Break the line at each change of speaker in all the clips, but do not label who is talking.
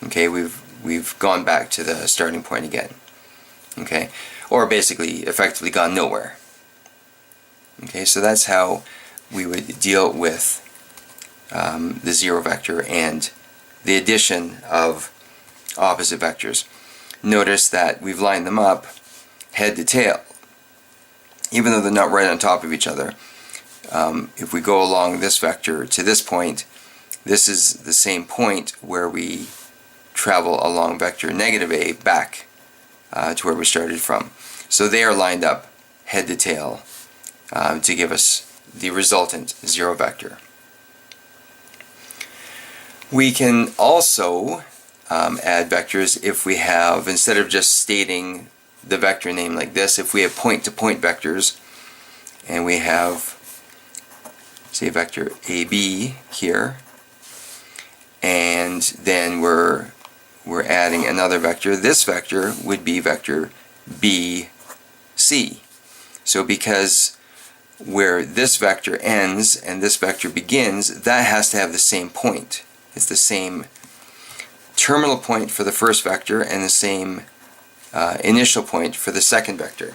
Okay, we've gone back to the starting point again. Okay, or basically effectively gone nowhere. Okay, so that's how we would deal with the zero vector and the addition of opposite vectors. Notice that we've lined them up head to tail, even though they're not right on top of each other. If we go along this vector to this point, this is the same point where we travel along vector negative A back to where we started from. So they are lined up head to tail to give us the resultant zero vector. We can also add vectors if we have, instead of just stating the vector name like this, if we have point-to-point vectors and we have, say, vector AB here, and then we're adding another vector, this vector would be vector BC. So because where this vector ends and this vector begins, that has to have the same point. It's the same terminal point for the first vector and the same initial point for the second vector.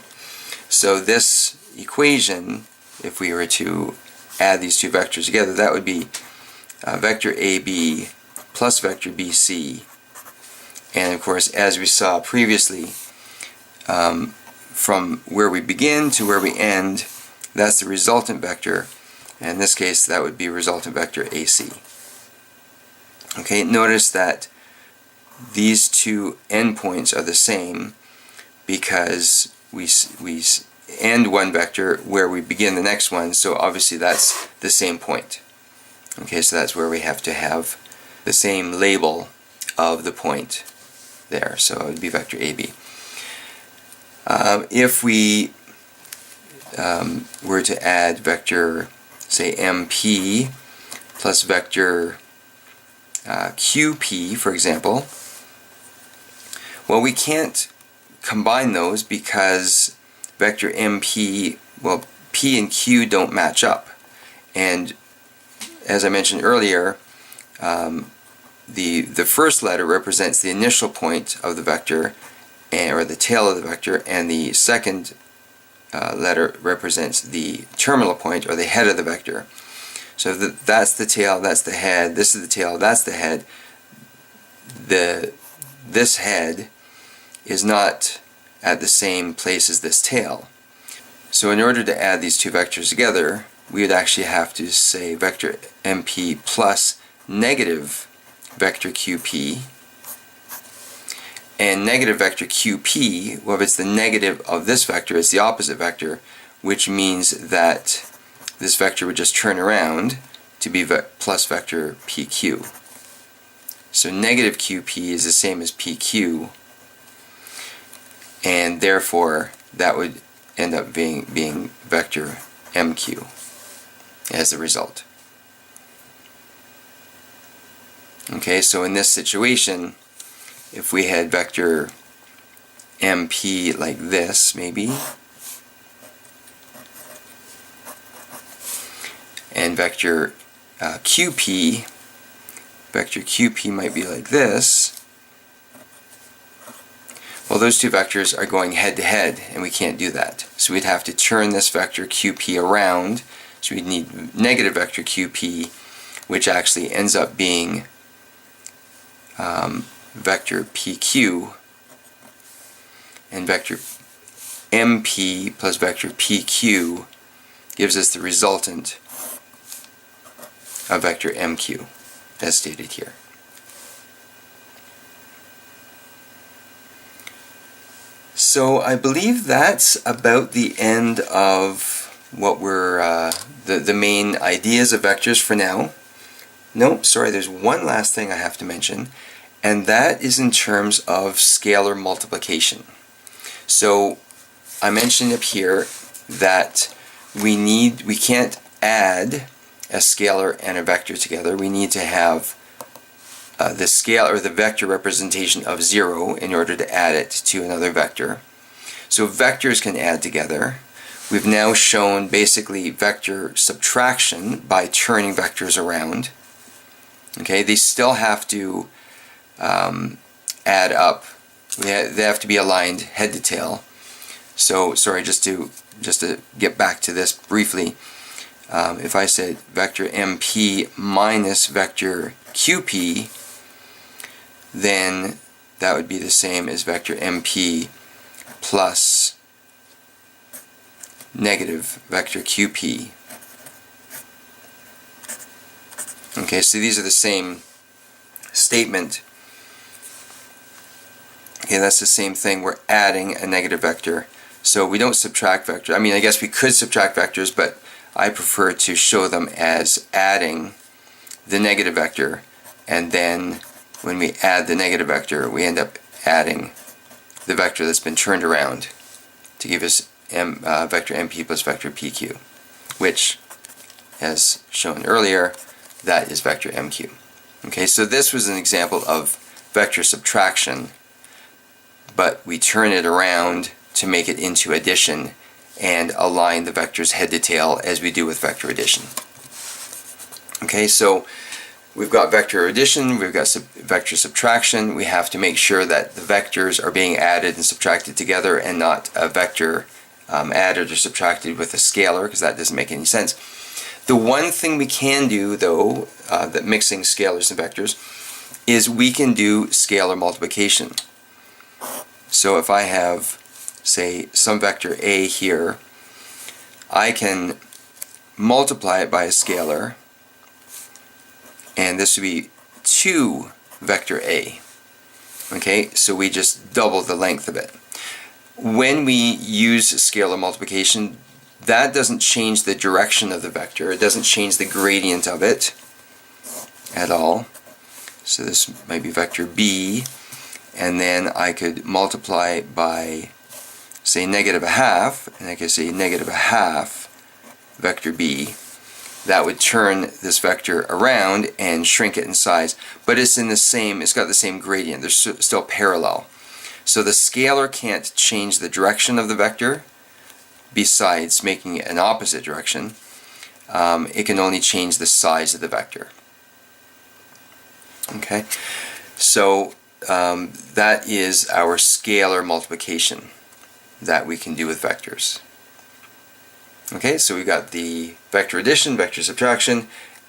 So this equation, if we were to add these two vectors together, that would be vector AB plus vector BC. And of course, as we saw previously, from where we begin to where we end, that's the resultant vector. And in this case, that would be resultant vector AC. Okay, notice that these two endpoints are the same because we end one vector where we begin the next one, so obviously that's the same point. Okay, so that's where we have to have the same label of the point there, so it would be vector AB. If we were to add vector, say, MP plus vector QP, for example, well, we can't combine those because vector MP, well, P and Q don't match up. And as I mentioned earlier, the first letter represents the initial point of the vector, or the tail of the vector, and the second letter represents the terminal point, or the head of the vector. So that's the tail, that's the head, this is the tail, that's the head. This head is not at the same place as this tail. So in order to add these two vectors together, we would actually have to say vector MP plus negative vector QP. And negative vector QP, well, if it's the negative of this vector, it's the opposite vector, which means that this vector would just turn around to be plus vector PQ. So negative QP is the same as PQ, and therefore that would end up being vector MQ as the result. Okay, so in this situation, if we had vector MP like this, maybe, and vector QP might be like this, well, those two vectors are going head to head, and we can't do that. So we'd have to turn this vector QP around, so we'd need negative vector QP, which actually ends up being vector PQ, and vector MP plus vector PQ gives us the resultant of vector MQ, as stated here. So I believe that's about the end of what we're the main ideas of vectors for now. Nope, sorry, there's one last thing I have to mention, and that is in terms of scalar multiplication. So I mentioned up here that we can't add a scalar and a vector together. We need to have the scalar or the vector representation of 0 in order to add it to another vector. So vectors can add together. We've now shown basically vector subtraction by turning vectors around. Okay, they still have to add up. They have to be aligned head to tail. So sorry, just to get back to this briefly, if I said vector MP minus vector QP, then that would be the same as vector MP plus negative vector QP. Okay, so these are the same statement. Okay, that's the same thing. We're adding a negative vector. So we don't subtract vectors. I mean, I guess we could subtract vectors, but I prefer to show them as adding the negative vector, and then when we add the negative vector, we end up adding the vector that's been turned around to give us vector MP plus vector PQ, which, as shown earlier, that is vector MQ. Okay, so this was an example of vector subtraction, but we turn it around to make it into addition and align the vectors head to tail as we do with vector addition. Okay, so we've got vector addition, we've got vector subtraction. We have to make sure that the vectors are being added and subtracted together and not a vector added or subtracted with a scalar, because that doesn't make any sense. The one thing we can do, though, that mixing scalars and vectors, is we can do scalar multiplication. So if I have, say, some vector A here, I can multiply it by a scalar, and this would be 2 vector A. Okay, so we just double the length of it. When we use scalar multiplication, that doesn't change the direction of the vector. It doesn't change the gradient of it at all. So this might be vector B, and then I could multiply by, say, negative a half, and I could say negative a half vector B. That would turn this vector around and shrink it in size, but it's got the same gradient. They're still parallel. So the scalar can't change the direction of the vector, besides making it an opposite direction. It can only change the size of the vector. Okay, so that is our scalar multiplication that we can do with vectors. Okay, so we've got the vector addition, vector subtraction,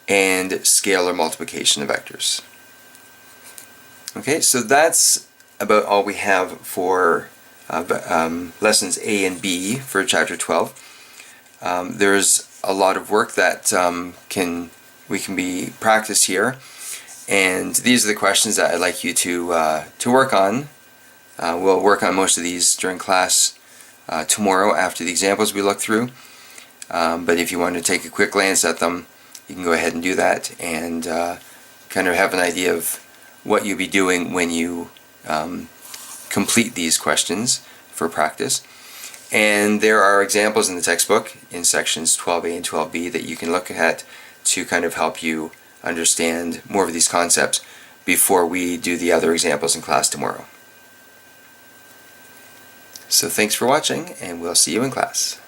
and scalar multiplication of vectors. Okay, so that's about all we have for lessons A and B for chapter 12. There's a lot of work that can be practiced here, and these are the questions that I'd like you to work on. We'll work on most of these during class tomorrow after the examples we look through. But if you want to take a quick glance at them, you can go ahead and do that, and kind of have an idea of what you'll be doing when you complete these questions for practice. And there are examples in the textbook in sections 12A and 12B that you can look at to kind of help you understand more of these concepts before we do the other examples in class tomorrow. So thanks for watching, and we'll see you in class.